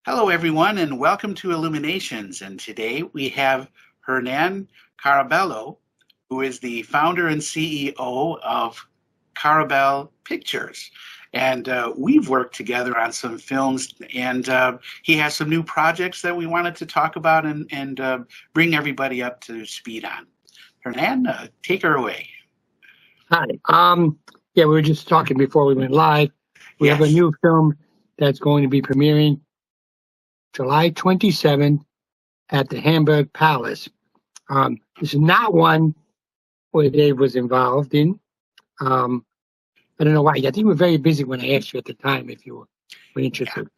Hello, everyone, and welcome to Illuminations. And today we have Hernan Caraballo, who is the founder and CEO of Carabel Pictures. And we've worked together on some films, and he has some new projects that we wanted to talk about and bring everybody up to speed on. Hernan, take her away. Hi. We were just talking before we went live. We have a Yes. new film that's going to be premiering July 27th at the Hamburg Palace. This is not one where Dave was involved in. I don't know why. I think we're very busy when I asked you at the time if you were interested.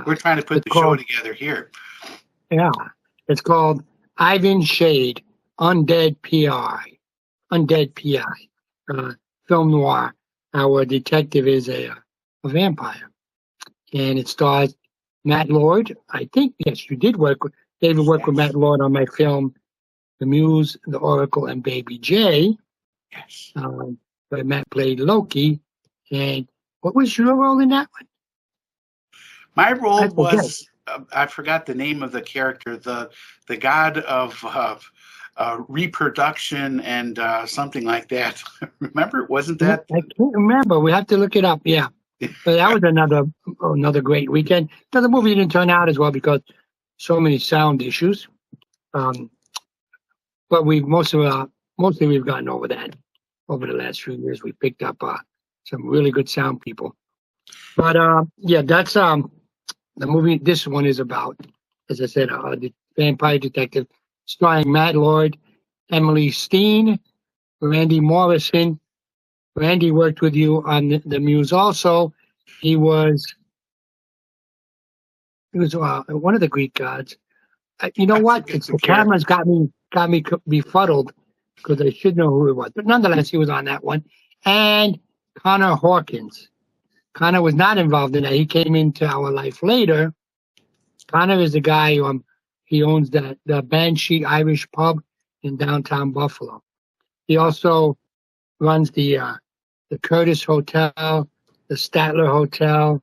We're trying to put the show together here. Yeah. It's called Ivan Shade, Undead PI. Film noir. Our detective is a vampire. And it stars Matt Lord. I think, yes, you did work with, David worked with Matt Lord on my film, The Muse, The Oracle, and Baby J. Yes. Where Matt played Loki. And what was your role in that one? My role was, I forgot the name of the character, the god of reproduction and something like that. Remember, wasn't that? I can't remember. We have to look it up. Yeah, but that was another great weekend. Now, the movie didn't turn out as well because so many sound issues. But mostly we've gotten over that over the last few years. We picked up some really good sound people. But that's the movie. This one is about, as I said, the vampire detective, starring Matt Lord, Emily Steen, Randy Morrison. Randy worked with you on the Muse also. He was one of the Greek gods. You know what? The cameras got me befuddled because I should know who it was. But nonetheless, he was on that one. And Connor Hawkins. Connor was not involved in that. He came into our life later. Connor is the guy who he owns the Banshee Irish pub in downtown Buffalo. He also runs the Curtis Hotel, the Statler Hotel,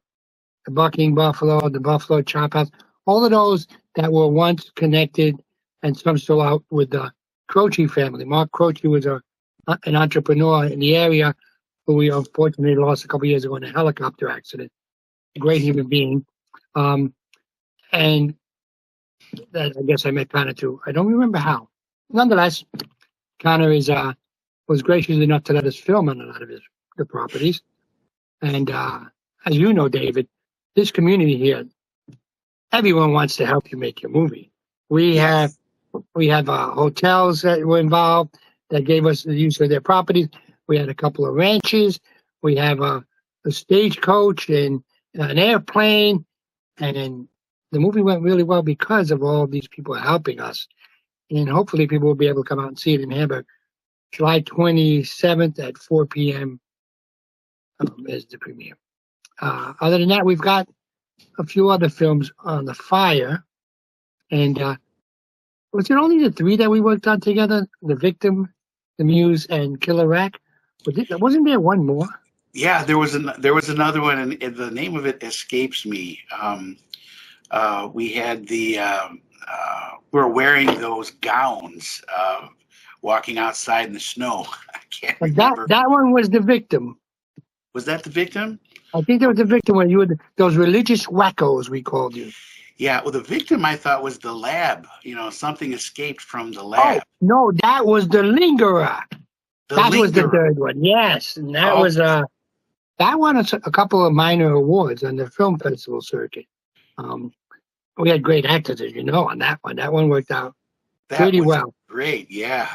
the Bucking Buffalo, the Buffalo Chop House, all of those that were once connected and some still out with the Croce family. Mark Croce was an entrepreneur in the area who we unfortunately lost a couple of years ago in a helicopter accident. A great human being. And that, I guess I met Connor too. I don't remember how. Nonetheless, Connor was gracious enough to let us film on a lot of the properties. And as you know, David, this community here, everyone wants to help you make your movie. We have hotels that were involved that gave us the use of their properties. We had a couple of ranches. We have a stagecoach and an airplane. And the movie went really well because of all these people helping us. And hopefully people will be able to come out and see it in Hamburg. July 27th at 4 p.m. Is the premiere. Other than that, we've got a few other films on the fire. And was it only the three that we worked on together? The Victim, The Muse, and Killer Rack? Wasn't there one more? Yeah, there was another one, and the name of it escapes me. We had we were wearing those gowns, walking outside in the snow. I can't remember. That one was The Victim. Was that The Victim? I think that was The Victim when you were those religious wackos, we called you. Yeah, well, The Victim I thought was the lab. Something escaped from the lab. Oh, no, that was The Lingerer. That was the third one. Yes, and that was that won us a couple of minor awards on the film festival circuit. We had great actors, as you know, on that one. That one worked out pretty well. Great, yeah.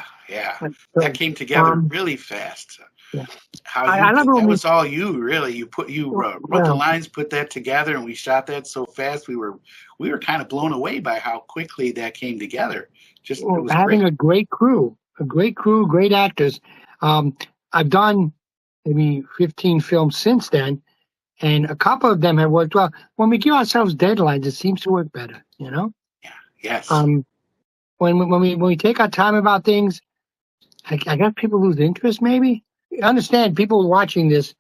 That came together really fast. Yeah. That was all you, really. You wrote the lines, put that together, and we shot that so fast. We were kind of blown away by how quickly that came together. It was having great. a great crew, great actors. I've done maybe 15 films since then, and a couple of them have worked well. When we give ourselves deadlines, it seems to work better, Yeah. Yes. When we take our time about things, I guess people lose interest. Maybe understand people watching this.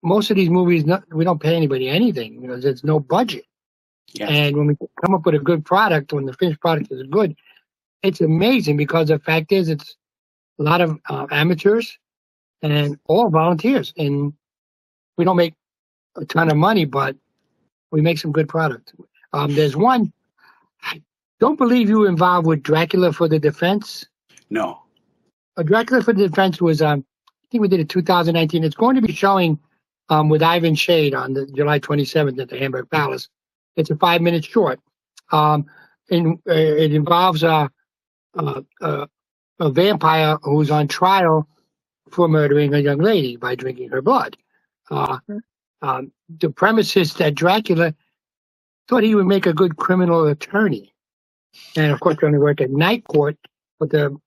Most of these movies, we don't pay anybody anything because there's no budget. Yes. And when we come up with a good product, when the finished product is good, it's amazing because the fact is it's a lot of amateurs and all volunteers. And we don't make a ton of money, but we make some good product. There's one, I don't believe you were involved with Dracula for the Defense. No. Dracula for the Defense was, I think we did it 2019. It's going to be showing with Ivan Shade on the July 27th at the Hamburg Palace. It's a 5-minute short. And it involves a vampire who's on trial for murdering a young lady by drinking her blood. The premise is that Dracula thought he would make a good criminal attorney. And of course, going to work at night court, but the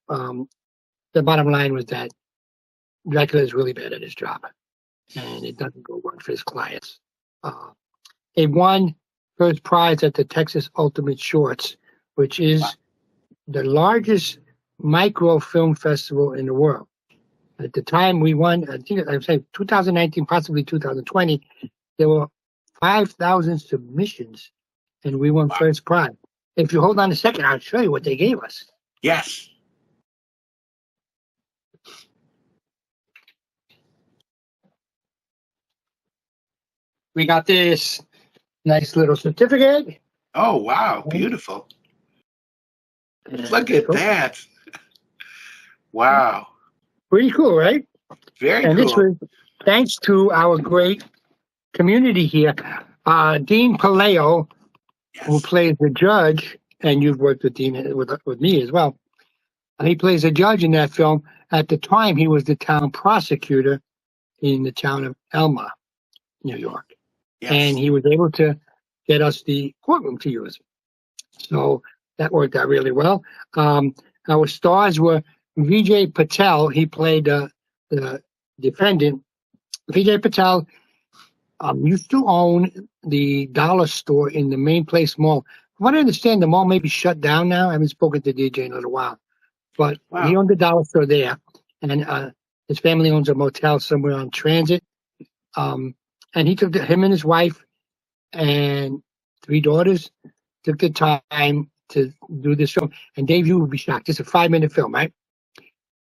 bottom line was that Dracula is really bad at his job, and it doesn't go well for his clients. It won first prize at the Texas Ultimate Shorts, which is the largest micro film festival in the world. At the time we won, I think I'm saying 2019, possibly 2020, there were 5,000 submissions, and we won first prize. If you hold on a second, I'll show you what they gave us. Yes. We got this nice little certificate. Oh, wow. Beautiful. Look at that. Wow. Pretty cool, right? Very and cool. This was thanks to our great community here. Dean Paleo, who plays the judge, and you've worked with Dean with me as well. He plays a judge in that film. At the time, he was the town prosecutor in the town of Elma, New York. Yes. And he was able to get us the courtroom to use. So that worked out really well. Our stars were Vijay Patel. He played the defendant. Vijay Patel used to own the dollar store in the Main Place Mall. From what I understand, the mall may be shut down now. I haven't spoken to DJ in a little while. But he owned the dollar store there. And his family owns a motel somewhere on Transit. And he took him and his wife and 3 daughters took the time to do this film. And Dave, you would be shocked. It's a 5-minute film, right?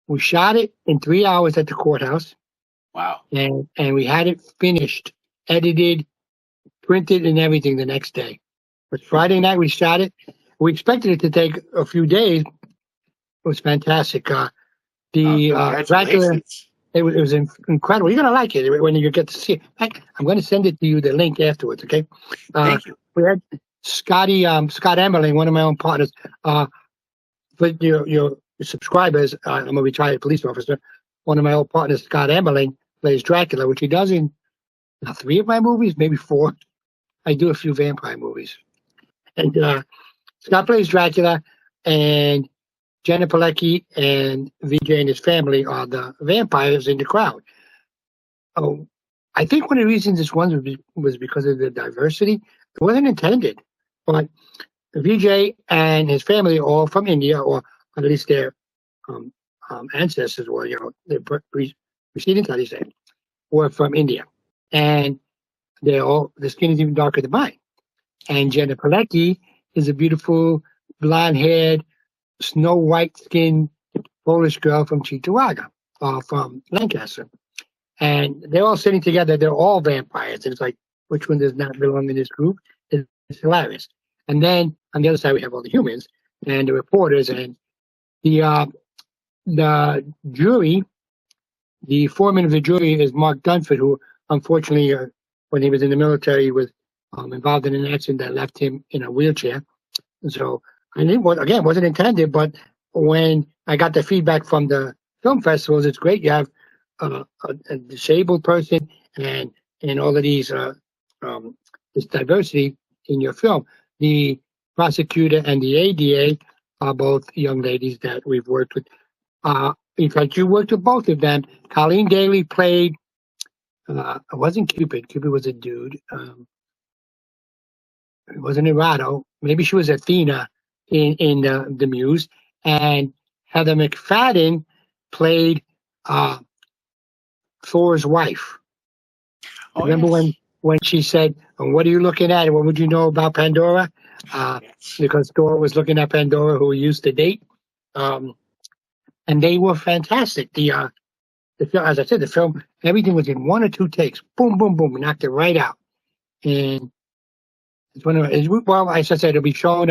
We shot it in 3 hours at the courthouse. Wow. And we had it finished, edited, printed, and everything the next day. But Friday night we shot it. We expected it to take a few days. It was fantastic. Dracula, it was incredible. You're going to like it when you get to see it. I'm going to send it to you, the link afterwards, okay? Thank you. We had Scott Emmerling, one of my own partners. But your subscribers, I'm a retired police officer. One of my old partners, Scott Emmerling, plays Dracula, which he does in 3 of my movies, maybe 4. I do a few vampire movies. And Scott plays Dracula, and Jenna Pilecki and Vijay and his family are the vampires in the crowd. Oh, I think one of the reasons this one was because of the diversity. It wasn't intended, but Vijay and his family are all from India, or at least their ancestors were, their preceding, how do you say, were from India. And their skin is even darker than mine. And Jenna Pilecki is a beautiful, blonde-haired, snow white skinned Polish girl from Cheektowaga, from Lancaster. And they're all sitting together. They're all vampires. And it's like, which one does not belong in this group? It's hilarious. And then on the other side, we have all the humans and the reporters and the jury. The foreman of the jury is Mark Dunford, who unfortunately, when he was in the military, was involved in an accident that left him in a wheelchair. So, and it wasn't intended, but when I got the feedback from the film festivals, it's great. You have a disabled person and all of these this diversity in your film. The prosecutor and the ADA are both young ladies that we've worked with. In fact, you worked with both of them. Colleen Daly played. It wasn't Cupid. Cupid was a dude. It wasn't Erado. Maybe she was Athena in the Muse. And Heather McFadden played Thor's wife. Oh, Remember yes. when she said, "What are you looking at? What would you know about Pandora?" Because Dora was looking at Pandora, who we used to date, and they were fantastic. The film, as I said, the film, everything was in 1 or 2 takes. Boom, boom, boom, we knocked it right out. And it's one of, well, as I said, it'll be shown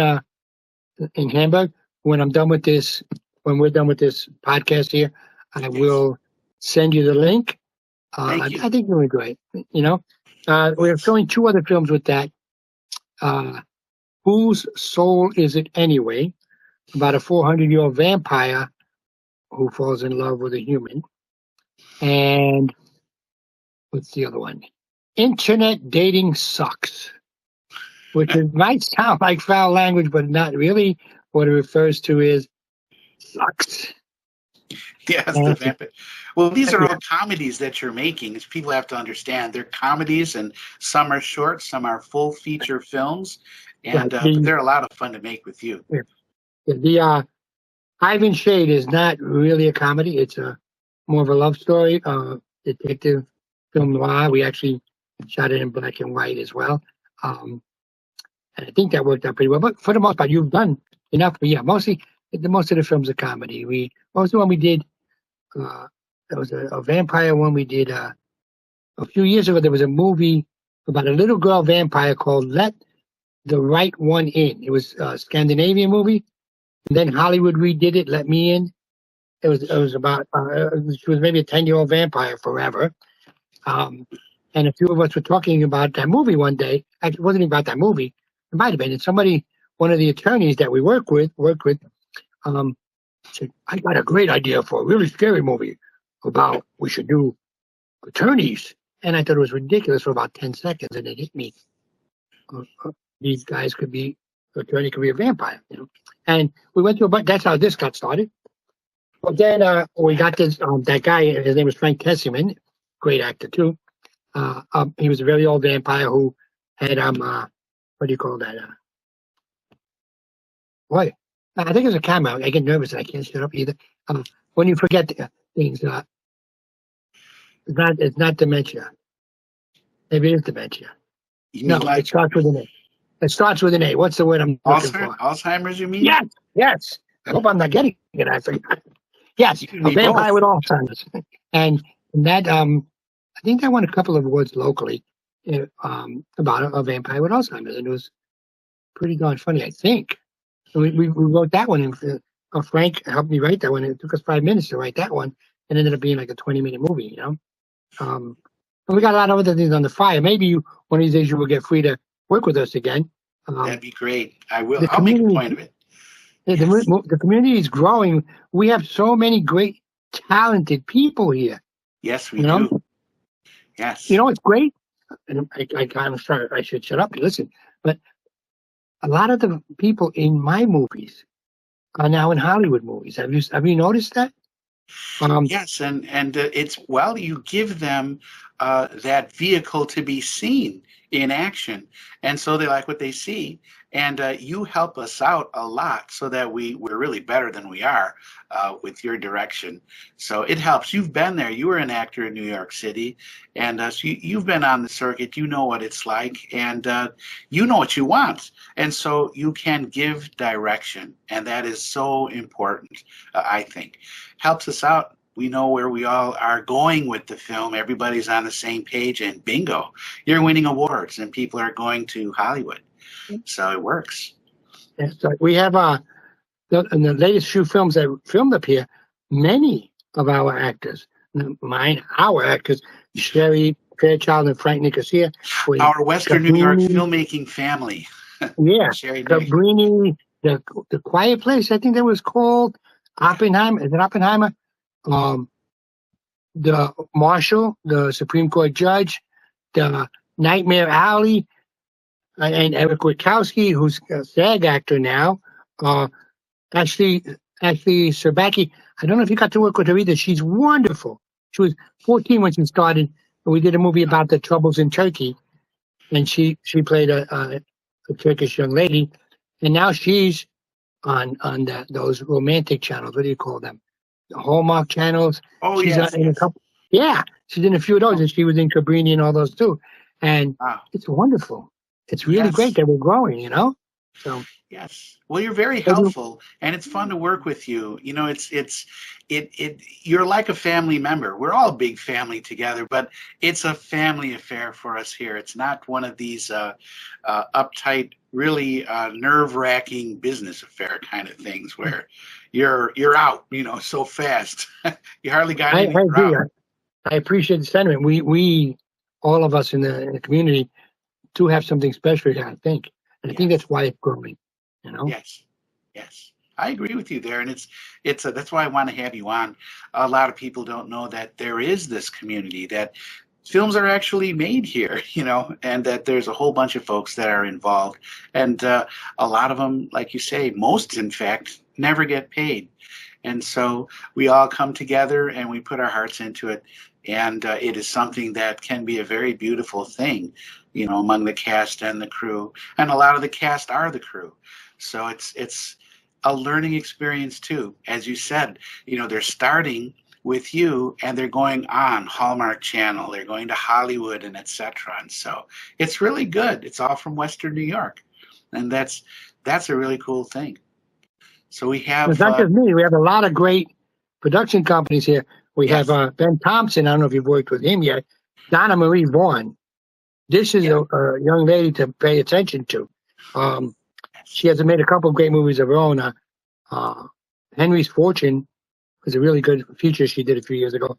in Hamburg when I'm done with this. When we're done with this podcast here, I will send you the link. Thank you. I think it was great. You know, we're showing 2 other films with that. Whose Soul Is It Anyway? About a 400-year-old vampire who falls in love with a human. And what's the other one? Internet Dating Sucks, which might sound like foul language, but not really. What it refers to is sucks. Yes, the vampire. Well, these are all comedies that you're making. People have to understand they're comedies, and some are short, some are full feature films, and they're a lot of fun to make with you. The Ivan Shade is not really a comedy. It's more of a love story, detective film noir. We actually shot it in black and white as well. And I think that worked out pretty well. But for the most part, you've done enough. But yeah, most of the films are comedy. Most of the one we did, there was a vampire one we did a few years ago. There was a movie about a little girl vampire called Let the Right One In. It was a Scandinavian movie. And then Hollywood redid it, Let Me In. It was about, she was maybe a 10-year-old vampire forever. And a few of us were talking about that movie one day. Actually, it wasn't even about that movie. It might have been. And one of the attorneys that we worked with, said, "I got a great idea for a really scary movie about we should do attorneys." And I thought it was ridiculous for about 10 seconds, and it hit me. These guys attorney could be a vampire, you know. And we went through that's how this got started. But then we got this, that guy, his name was Frank Tessiman, great actor too. He was a very old vampire who had, what do you call that? Boy, I think it's a camera. I get nervous and I can't shut up either. When you forget things, it's not dementia. Maybe it is dementia. It starts with an A. It starts with an A. What's the word I'm looking for? Alzheimer's, you mean? Yes. I hope I'm not getting it. I forgot. Yes, a vampire with Alzheimer's. And that, I think I won a couple of awards locally about a vampire with Alzheimer's. And it was pretty darn funny, I think. We wrote that one, and Frank helped me write that one. It took us 5 minutes to write that one. It ended up being like a 20-minute movie, you know. And we got a lot of other things on the fire. Maybe one of these days you will get free to work with us again. That'd be great. I will. I'll make a point of it. The community is growing. We have so many great, talented people here. Yes, we do. Yes. You know, it's great. And I'm sorry, I should shut up and listen. But a lot of the people in my movies are now in Hollywood movies. Have you noticed that? Yes, and it's, well, you give them that vehicle to be seen in action, and so they like what they see, and you help us out a lot so that we're really better than we are with your direction. So it helps. You've been there. You were an actor in New York City, and so you've been on the circuit. You know what it's like, and you know what you want, and so you can give direction, and that is so important. I think helps us out. We know where we all are going with the film. Everybody's on the same page, and bingo, you're winning awards, and people are going to Hollywood. So it works. So we have in the latest few films that filmed up here, many of our actors, our actors, Sherry Fairchild and Frank Nicosia. Our Western New York filmmaking family. Yeah, Sherry Cabrini, the Quiet Place, I think that was called. Oppenheimer, is it Oppenheimer? The Marshal, the Supreme Court judge, the Nightmare Alley, and Eric Witkowski, who's a SAG actor now. Ashley Serbacki, I don't know if you got to work with her either. She's wonderful. She was 14 when she started, and we did a movie about the troubles in Turkey, and she played a Turkish young lady, and now she's on those romantic channels. What do you call them? The Hallmark channels. Oh, she's yes. In a couple. Yeah, she's in a few of those, and she was in Cabrini and all those too. And Wow. it's wonderful. It's really great that we're growing, you know? So Yes. Well, you're very helpful, and it's fun to work with you. You know, you're like a family member. We're all a big family together, but it's a family affair for us here. It's not one of these uptight, really nerve-wracking business affair kind of things where you're out, you know, so fast. You hardly got any. I agree. I appreciate the sentiment. We all of us in the community do have something special here, I think. And I think that's why it's growing, you know? Yes. Yes. I agree with you there. And that's why I want to have you on. A lot of people don't know that there is this community, that films are actually made here, you know, and that there's a whole bunch of folks that are involved. And a lot of them, like you say, most, in fact, never get paid. And so we all come together and we put our hearts into it. And it is something that can be a very beautiful thing, you know, among the cast and the crew. And a lot of the cast are the crew. So it's a learning experience too. As you said, you know, they're starting with you and they're going on Hallmark Channel, they're going to Hollywood and etc. And so it's really good. It's all from Western New York. And that's a really cool thing. So we have... It's not just me. We have a lot of great production companies here. We have Ben Thompson. I don't know if you've worked with him yet. Donna Marie Vaughn. This is a young lady to pay attention to. She has made a couple of great movies of her own. Henry's Fortune was a really good feature she did a few years ago.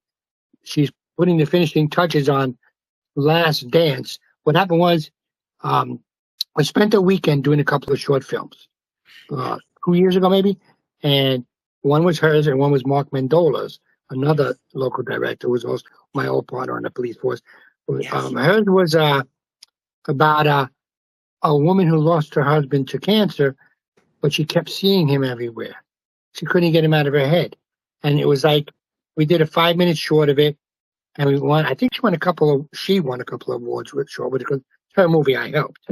She's putting the finishing touches on Last Dance. What happened was I spent a weekend doing a couple of short films 2 years ago maybe, and one was hers and one was Mark Mandola's, another local director who was also my old partner on the police force. Hers was about a woman who lost her husband to cancer, but she kept seeing him everywhere. She couldn't get him out of her head. And it was like, we did a 5-minute short of it, and we won. I think she won a couple of awards with short, because it's her movie I helped.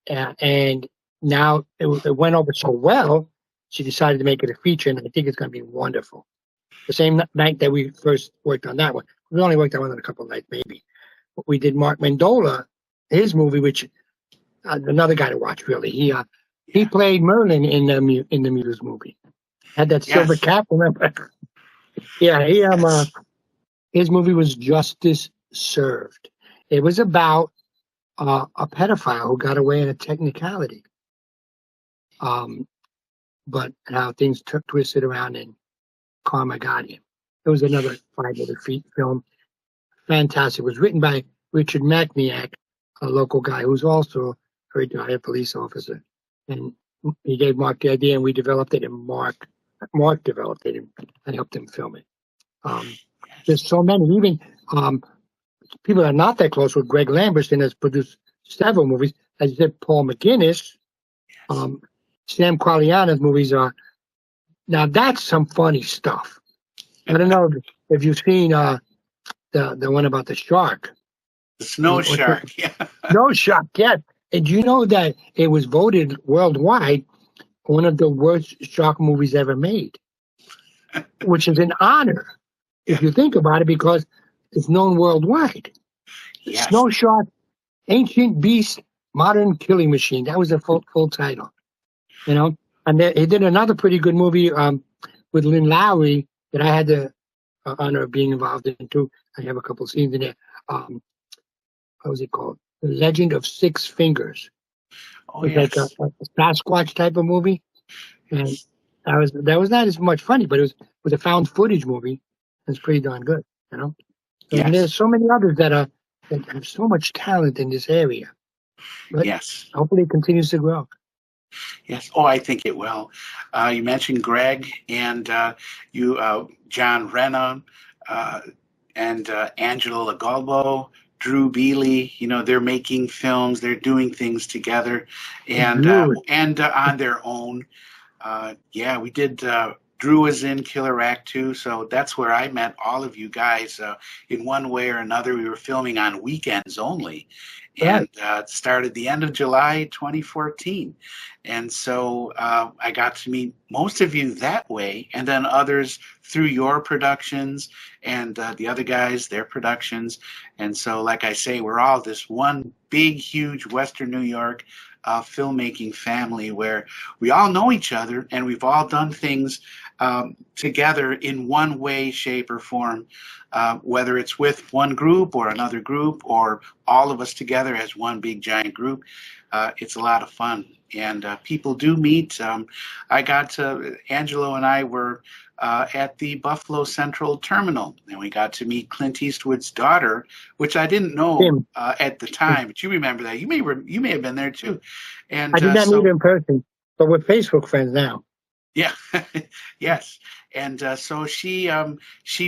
And now it went over so well, she decided to make it a feature, and I think it's going to be wonderful. The same night that we first worked on that one, we only worked on one in a couple of nights maybe. But we did Mark Mandola, his movie, which another guy to watch really. He played Merlin in the Muse movie. Had that silver cap, remember? His movie was Justice Served. It was about a pedophile who got away in a technicality. But how things twisted around and karma got him. It was another 5-minute film. Fantastic. It was written by Richard Macniak, a local guy who's also a retired police officer. And he gave Mark the idea, and we developed it, and Mark developed it and helped him film it. There's so many. Even people that are not that close with Greg Lamberson has produced several movies. As you said, Paul McGinnis. Sam Qualiana's movies are... Now, that's some funny stuff. I don't know if you've seen the one about the shark. The snow shark, Snow shark, yeah. And you know that it was voted worldwide one of the worst shark movies ever made, which is an honor if you think about it, because it's known worldwide. Snow Shark, Ancient Beast, Modern Killing Machine. That was the full title, you know. And he did another pretty good movie with Lynn Lowry that I had the honor of being involved in too. I have a couple of scenes in there. What was it called? The Legend of Six Fingers. It was like a Sasquatch type of movie, and that was not as much funny, but it was a found footage movie. It's pretty darn good, you know. And there's so many others that have so much talent in this area. But hopefully it continues to grow. Yes. Oh, I think it will. You mentioned Greg and John Renna and Angela Lagalbo, Drew Bealey. You know, they're making films. They're doing things together, and on their own. We did Drew was in Killer Act 2, so that's where I met all of you guys. In one way or another, we were filming on weekends only, and started the end of July 2014. And so I got to meet most of you that way, and then others through your productions, and the other guys, their productions. And so, like I say, we're all this one big, huge Western New York filmmaking family where we all know each other, and we've all done things together in one way, shape, or form, whether it's with one group or another group or all of us together as one big giant group. It's a lot of fun, and people do meet. Angelo and I were at the Buffalo Central Terminal, and we got to meet Clint Eastwood's daughter, which I didn't know at the time, but you remember that. You may have been there too. And I did not meet her in person, but we're Facebook friends now. Yeah, yes, and so she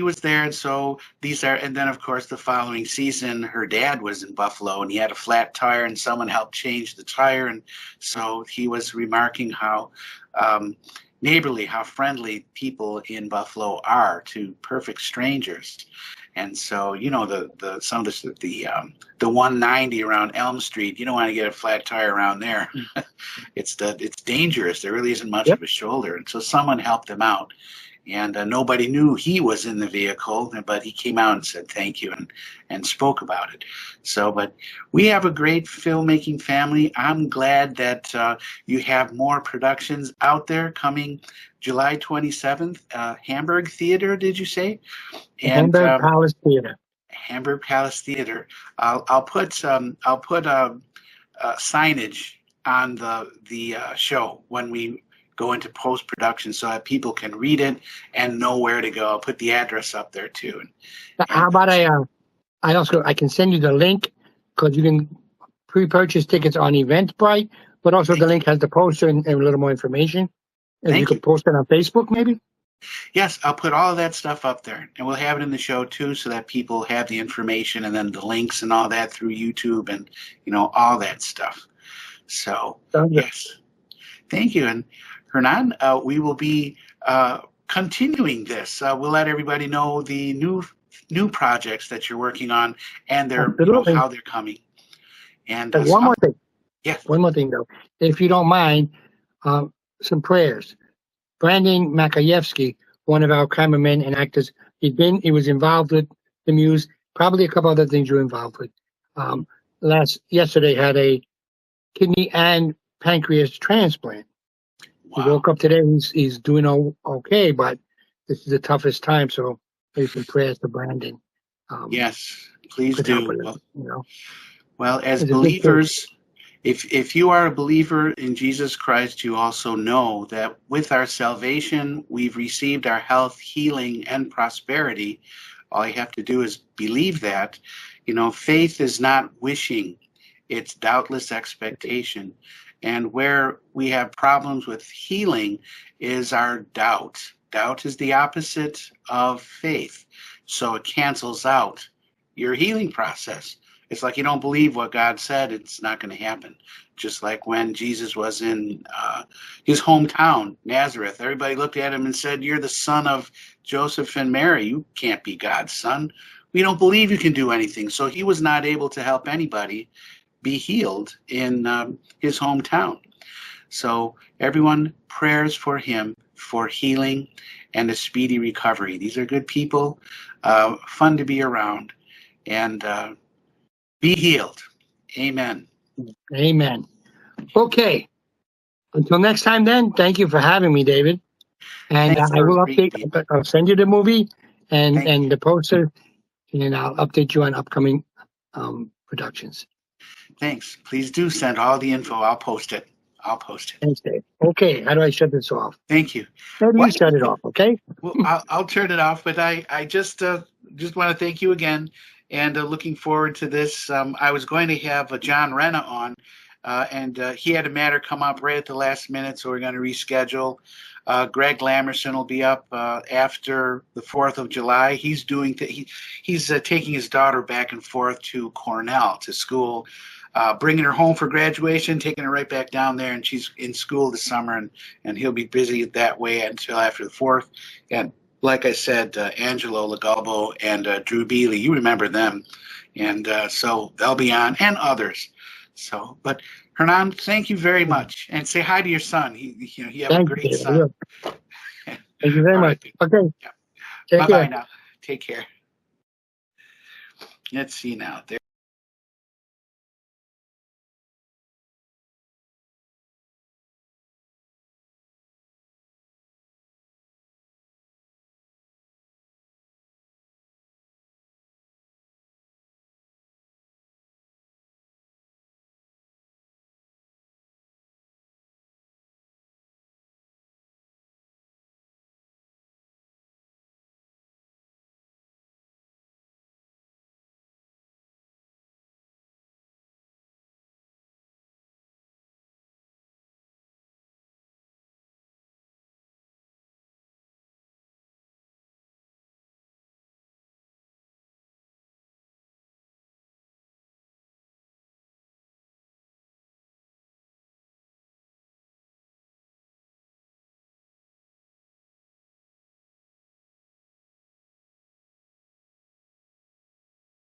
was there, and so and then of course the following season, her dad was in Buffalo, and he had a flat tire, and someone helped change the tire, and so he was remarking how neighborly, how friendly people in Buffalo are to perfect strangers. And so, you know, the 190 around Elm Street, you don't want to get a flat tire around there. It's dangerous. There really isn't much of a shoulder. And so someone helped them out. And nobody knew he was in the vehicle, but he came out and said thank you and spoke about it. So, but we have a great filmmaking family. I'm glad that you have more productions out there coming July 27th, Hamburg Theater, did you say? And, Hamburg Palace Theater. Hamburg Palace Theater. I'll put signage on the show when we go into post-production so that people can read it and know where to go. I'll put the address up there too. How about I can send you the link, because you can pre-purchase tickets on Eventbrite, but also the link has the poster and a little more information. And you could post it on Facebook maybe? Yes, I'll put all of that stuff up there, and we'll have it in the show too, so that people have the information and then the links and all that through YouTube and, you know, all that stuff. So, yes. Thank you. And Hernan, we will be continuing this. We'll let everybody know the new projects that you're working on and how they're coming. And one more thing. Yes. One more thing, though. If you don't mind, some prayers. Brandon Makayevsky, one of our cameramen and actors, he was involved with the Muse, probably a couple other things you were involved with. Yesterday had a kidney and pancreas transplant. Wow. He woke up today. He's doing okay, but this is the toughest time. So maybe some prayers to Brandon. Yes, please do. Well, as it's believers, if you are a believer in Jesus Christ, you also know that with our salvation, we've received our health, healing, and prosperity. All you have to do is believe that. You know, faith is not wishing. It's doubtless expectation. And where we have problems with healing is our doubt. Doubt is the opposite of faith. So it cancels out your healing process. It's like you don't believe what God said, it's not going to happen. Just like when Jesus was in his hometown, Nazareth, everybody looked at him and said, "You're the son of Joseph and Mary. You can't be God's son. We don't believe you can do anything." So he was not able to help anybody be healed in his hometown. So everyone, prayers for him for healing and a speedy recovery. These are good people, fun to be around, and be healed. Amen. Amen. Okay. Until next time then, thank you for having me, David. And I will update. I'll send you the movie and the poster, and I'll update you on upcoming productions. Thanks. Please do send all the info. I'll post it. Thanks, Dave. Okay. How do I shut this off? Thank you. Maybe you shut it off, okay? Well, I'll turn it off, but I just want to thank you again, and looking forward to this. I was going to have John Renna on, and he had a matter come up right at the last minute, so we're going to reschedule. Greg Lamerson will be up after the 4th of July. He's taking his daughter back and forth to Cornell to school bringing her home for graduation, taking her right back down there, and she's in school this summer, and he'll be busy that way until after the 4th. And like I said, Angelo Legalbo and Drew Bealey, you remember them, and so they'll be on, and others. So, but Hernan, thank you very much, and say hi to your son. You have a great son. Thank you very much. Right. Okay. Yeah. Bye Care. now. Take care. Let's see now. There.